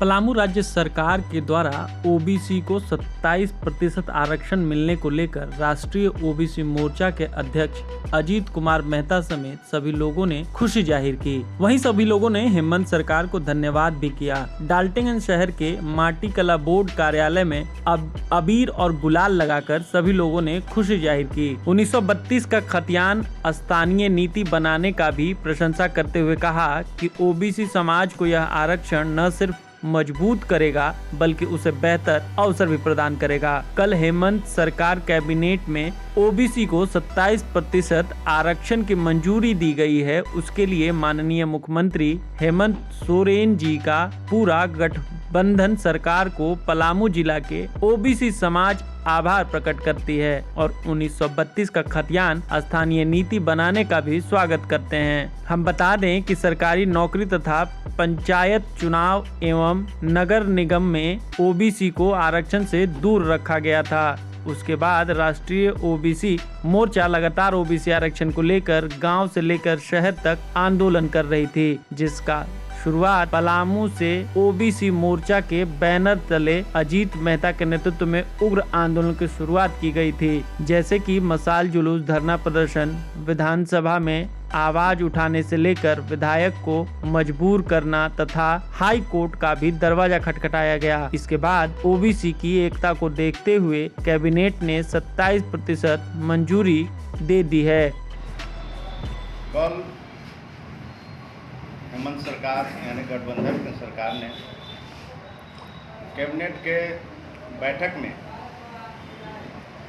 पलामू राज्य सरकार के द्वारा ओबीसी को 27% आरक्षण मिलने को लेकर राष्ट्रीय ओबीसी मोर्चा के अध्यक्ष अजीत कुमार मेहता समेत सभी लोगों ने खुशी जाहिर की। वहीं सभी लोगों ने हेमंत सरकार को धन्यवाद भी किया। डाल्टनगंज शहर के माटी कला बोर्ड कार्यालय में अबीर और गुलाल लगाकर सभी लोगों ने खुशी जाहिर की। 1932 का खतियान स्थानीय नीति बनाने का भी प्रशंसा करते हुए कहा कि ओबीसी समाज को यह आरक्षण न सिर्फ मजबूत करेगा बल्कि उसे बेहतर अवसर भी प्रदान करेगा। कल हेमंत सरकार कैबिनेट में ओबीसी को 27% आरक्षण की मंजूरी दी गई है। उसके लिए माननीय मुख्यमंत्री हेमंत सोरेन जी का पूरा गठबंधन सरकार को पलामू जिला के ओबीसी समाज आभार प्रकट करती है और 1932 का खतियान स्थानीय नीति बनाने का भी स्वागत करते हैं। हम बता दें कि सरकारी नौकरी तथा पंचायत चुनाव एवं नगर निगम में ओबीसी को आरक्षण से दूर रखा गया था। उसके बाद राष्ट्रीय ओबीसी मोर्चा लगातार ओबीसी आरक्षण को लेकर गांव से लेकर शहर तक आंदोलन कर रही थी, जिसका शुरुआत पलामू से ओबीसी मोर्चा के बैनर तले अजीत मेहता के नेतृत्व में उग्र आंदोलन की शुरुआत की गई थी, जैसे कि मशाल जुलूस, धरना प्रदर्शन, विधानसभा में आवाज उठाने से लेकर विधायक को मजबूर करना तथा हाई कोर्ट का भी दरवाजा खटखटाया गया। इसके बाद ओबीसी की एकता को देखते हुए कैबिनेट ने 27% मंजूरी दे दी है। कल हेमंत सरकार यानी गठबंधन की सरकार ने कैबिनेट के बैठक में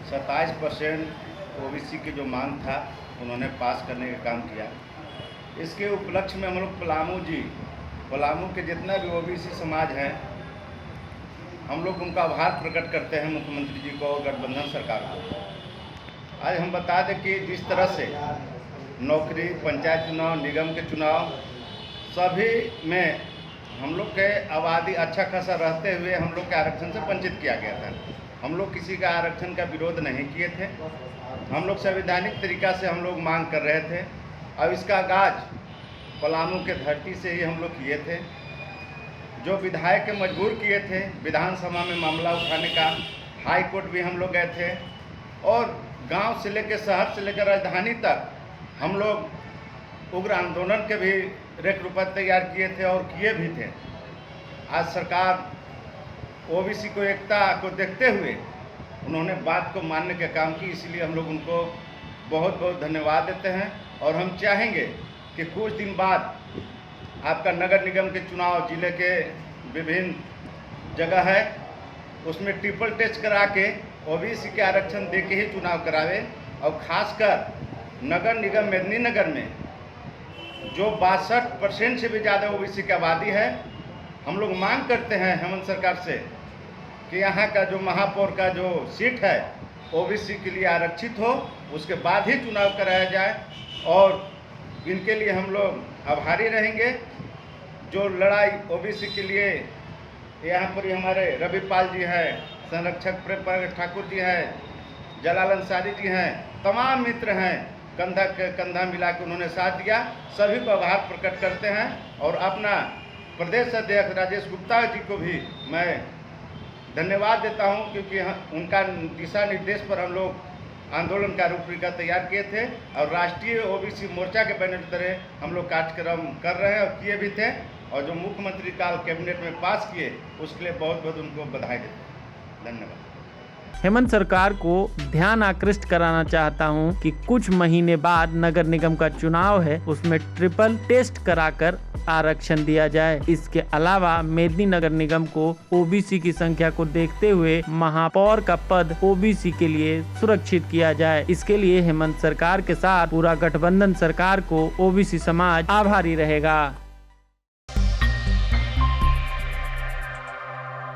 27% ओबीसी की जो मांग था उन्होंने पास करने का काम किया। इसके उपलक्ष्य में हम लोग पलामू के जितना भी ओबीसी समाज है, हम लोग उनका आभार प्रकट करते हैं मुख्यमंत्री जी को और गठबंधन सरकार को। आज हम बता दें कि जिस तरह से नौकरी, पंचायत चुनाव, निगम के चुनाव सभी में हम लोग के आबादी अच्छा खासा रहते हुए हम लोग के आरक्षण से वंचित किया गया था। हम लोग किसी का आरक्षण का विरोध नहीं किए थे। हम लोग संवैधानिक तरीका से हम लोग मांग कर रहे थे। अब इसका आगाज पलामू के धरती से ही हम लोग किए थे। जो विधायक के मजबूर किए थे विधानसभा में मामला उठाने का, हाई कोर्ट भी हम लोग गए थे और गांव से लेकर शहर से लेकर राजधानी तक हम लोग उग्र आंदोलन के भी रेख रूपा तैयार किए थे और किए भी थे। आज सरकार ओबीसी को एकता को देखते हुए उन्होंने बात को मानने का काम की, इसलिए हम लोग उनको बहुत बहुत धन्यवाद देते हैं। और हम चाहेंगे कि कुछ दिन बाद आपका नगर निगम के चुनाव जिले के विभिन्न जगह है, उसमें ट्रिपल टेस्ट करा के ओबीसी के आरक्षण दे के ही चुनाव करावे। और खासकर नगर निगम मेदिनीनगर में जो 62% से भी ज़्यादा ओबीसी की आबादी है, हम लोग मांग करते हैं हेमंत सरकार से कि यहाँ का जो महापौर का जो सीट है ओबीसी के लिए आरक्षित हो, उसके बाद ही चुनाव कराया जाए। और इनके लिए हम लोग आभारी रहेंगे। जो लड़ाई ओबीसी के लिए यहाँ पर हमारे रविपाल जी हैं, संरक्षक प्रगट ठाकुर जी हैं, जलाल अंसारी जी हैं, तमाम मित्र हैं, कंधा के कंधा मिला के उन्होंने साथ दिया। सभी को आभार प्रकट करते हैं और अपना प्रदेश अध्यक्ष राजेश गुप्ता जी को भी मैं धन्यवाद देता हूं, क्योंकि उनका दिशा निर्देश पर हम लोग आंदोलन का रूपरेखा तैयार किए थे और राष्ट्रीय ओबीसी मोर्चा के बैनर तरह हम लोग कार्यक्रम कर रहे हैं और किए भी थे। और जो मुख्यमंत्री काल कैबिनेट में पास किए उसके लिए बहुत बहुत उनको बधाई देते हैं। धन्यवाद। हेमंत सरकार को ध्यान आकृष्ट कराना चाहता हूं कि कुछ महीने बाद नगर निगम का चुनाव है, उसमें ट्रिपल टेस्ट कराकर आरक्षण दिया जाए। इसके अलावा मेदिनीनगर निगम को ओबीसी की संख्या को देखते हुए महापौर का पद ओबीसी के लिए सुरक्षित किया जाए। इसके लिए हेमंत सरकार के साथ पूरा गठबंधन सरकार को ओबीसी समाज आभारी रहेगा।